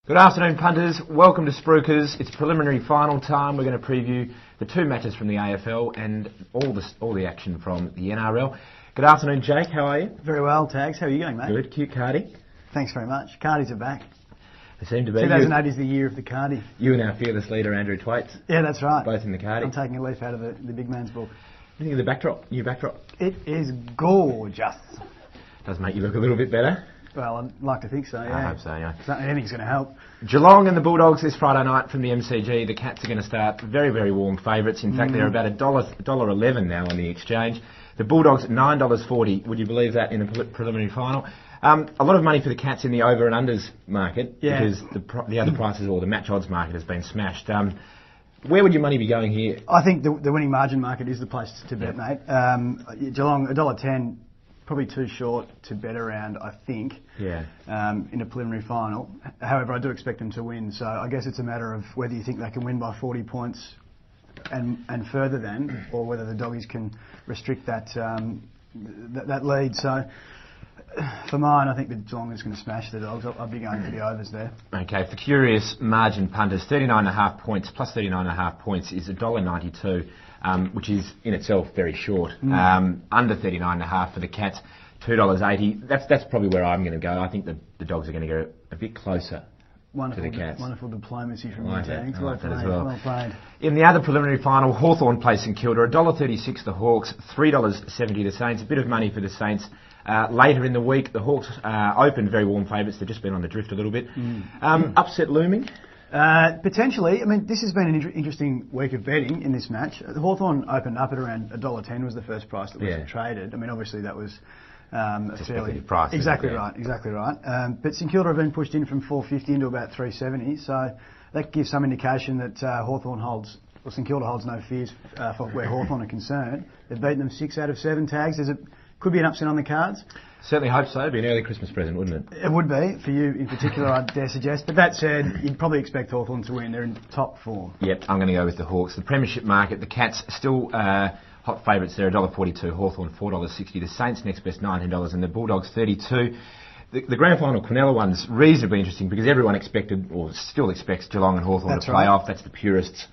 Good afternoon, punters. Welcome to Spruikers. It's preliminary final time. We're going to preview the two matches from the AFL and all the action from the NRL. Good afternoon, Jake. How are you? Very well, Tags. How are you going, mate? Good. Cute Cardi. Thanks very much. Cardies are back. They seem to be. 2008 is the year of the Cardi. You and our fearless leader, Andrew Twaits. Yeah, that's right. Both in the Cardi. I'm taking a leaf out of the big man's book. What do you think of the backdrop? New backdrop? It is gorgeous. Does make you look a little bit better. Well, I'd like to think so, yeah. I hope so, yeah. Anything's going to help. Geelong and the Bulldogs this Friday night from the MCG. The Cats are going to start very, very warm favourites. In fact, they're about $1.11 now on the exchange. The Bulldogs at $9.40. Would you believe that in a preliminary final? A lot of money for the Cats in the over and unders market because the other prices or the match odds market has been smashed. Where would your money be going here? I think the winning margin market is the place to bet, mate. Geelong, $1.10. Probably too short to bet around, I think, in a preliminary final. However, I do expect them to win, so I guess it's a matter of whether you think they can win by 40 points and further than, or whether the Doggies can restrict that that lead. So, for mine, I think the Geelong is going to smash the Dogs. I'll be going for the overs there. Okay, for curious margin punters, 39.5 points plus 39.5 points is $1.92. Which is in itself very short. Under 39.5 for the Cats, $2.80. That's probably where I'm going to go. I think the Dogs are going to go a bit closer to the Cats. Wonderful diplomacy from you, Tags. Well played. Well played. In the other preliminary final, Hawthorn plays St Kilda, $1.36 the Hawks, $3.70 the Saints. A bit of money for the Saints. Later in the week, the Hawks opened very warm favourites. They've just been on the drift a little bit. Upset looming? Potentially. I mean, this has been an interesting week of betting in this match. Hawthorn opened up at around $1.10 was the first price that was traded. I mean, obviously that was a fairly price. Exactly right. But St Kilda have been pushed in from $4.50 into about $3.70, so that gives some indication that St Kilda holds no fears for where Hawthorn are concerned. They've beaten them 6 out of 7 Tags. Could be an upset on the cards. Certainly hope so. It'd be an early Christmas present, wouldn't it? It would be, for you in particular, I dare suggest. But that said, you'd probably expect Hawthorn to win. They're in top form. Yep, I'm going to go with the Hawks. The premiership market, the Cats still hot favourites there, $1.42. Hawthorn, $4.60. The Saints next best, $19. And the Bulldogs, $32. The grand final Quinella one's reasonably interesting because everyone expected, or still expects, Geelong and Hawthorn to play off. That's the purists.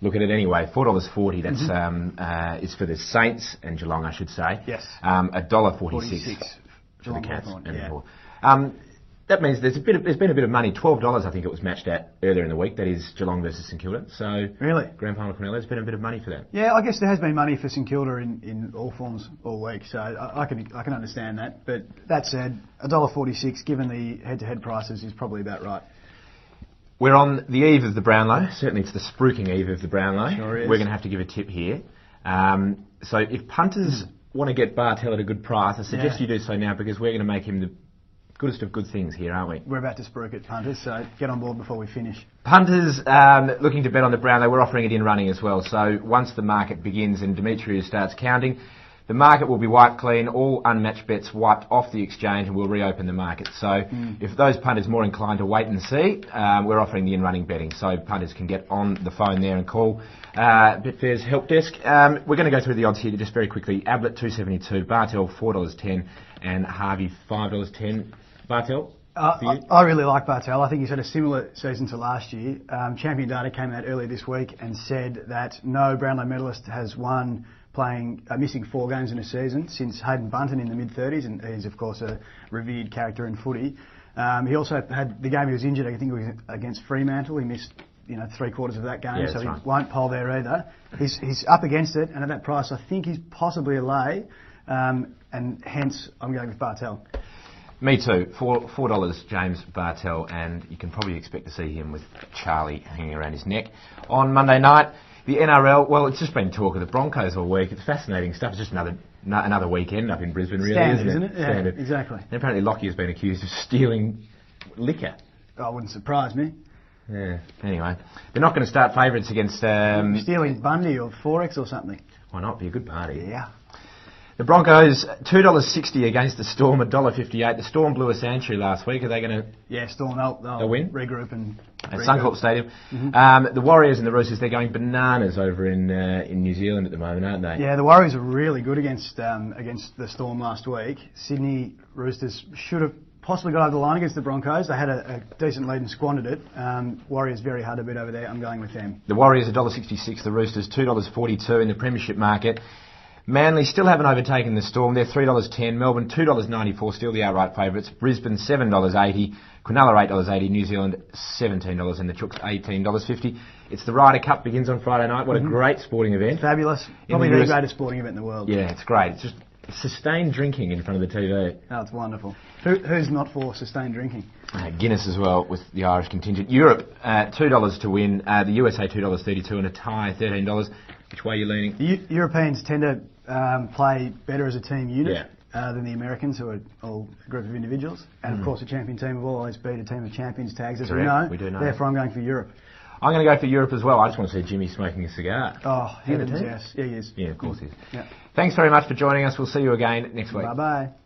Look at it anyway. $4.40. That's is for the Saints and Geelong, I should say. Yes. $1.46 for the Cats. That means there's been a bit of money. $12, I think it was matched at earlier in the week. That is Geelong versus St Kilda. So really, grand final Quinella. There's been a bit of money for that. Yeah, I guess there has been money for St Kilda in all forms all week. So I can understand that. But that said, $1.46 given the head-to-head prices is probably about right. We're on the eve of the Brownlow. Certainly it's the spruiking eve of the Brownlow. Sure is. We're going to have to give a tip here. So if punters want to get Bartel at a good price, I suggest you do so now because we're going to make him the goodest of good things here, aren't we? We're about to spruik it, punters, so get on board before we finish. Punters looking to bet on the Brownlow, we're offering it in running as well. So once the market begins and Demetriou starts counting, the market will be wiped clean, all unmatched bets wiped off the exchange, and we'll reopen the market. So if those punters are more inclined to wait and see, we're offering the in-running betting. So punters can get on the phone there and call Betfair's help desk. We're going to go through the odds here just very quickly. Ablett, $2.72, Bartel, $4.10, and Harvey, $5.10. Bartel? I really like Bartel. I think he's had a similar season to last year. Champion Data came out earlier this week and said that no Brownlow medalist has won missing 4 games in a season since Hayden Bunton in the mid-30s, and he's of course a revered character in footy. He also had the game he was injured, I think it was against Fremantle. He missed 3/4 of that game, so he won't poll there either. He's up against it, and at that price I think he's possibly a lay, and hence I'm going with Bartel. Me too. $4, James Bartel, and you can probably expect to see him with Charlie hanging around his neck. On Monday night, the NRL, well, it's just been talk of the Broncos all week. It's fascinating stuff. It's just another weekend up in Brisbane, really, isn't it? Yeah, standard. Exactly. And apparently Lockie has been accused of stealing liquor. Oh, wouldn't surprise me. Yeah, anyway. They're not going to start favourites against... stealing Bundy or Forex or something. Why not? Be a good party. Yeah. The Broncos, $2.60 against the Storm, $1.58. The Storm blew a Santry last week. Are they going to... Yeah, Storm, they'll win. Regroup and... At Suncorp Stadium. The Warriors and the Roosters, they're going bananas over in New Zealand at the moment, aren't they? Yeah, the Warriors are really good against the Storm last week. Sydney Roosters should have possibly got over the line against the Broncos. They had a decent lead and squandered it. Warriors very hard to beat over there. I'm going with them. The Warriors $1.66, the Roosters $2.42 in the premiership market. Manly still haven't overtaken the Storm. They're $3.10. Melbourne $2.94, still the outright favourites. Brisbane $7.80. Cronulla $8.80. New Zealand $17, and the Chooks $18.50. It's the Ryder Cup, begins on Friday night. What a great sporting event. Fabulous. Probably the greatest sporting event in the world. Yeah, it's great. It's just sustained drinking in front of the TV. Oh, it's wonderful. Who's not for sustained drinking? Guinness as well with the Irish contingent. Europe, $2 to win. The USA $2.32 and a tie $13. Which way are you leaning? The Europeans tend to play better as a team unit than the Americans, who are all a group of individuals. And of course, a champion team will always beat a team of champions tags, as we do know. Therefore, I'm going for Europe. I'm going to go for Europe as well. I just want to see Jimmy smoking a cigar. Oh, heavens, yes. Yeah, he is. Yeah, of course he is. Yeah. Thanks very much for joining us. We'll see you again next week. Bye-bye.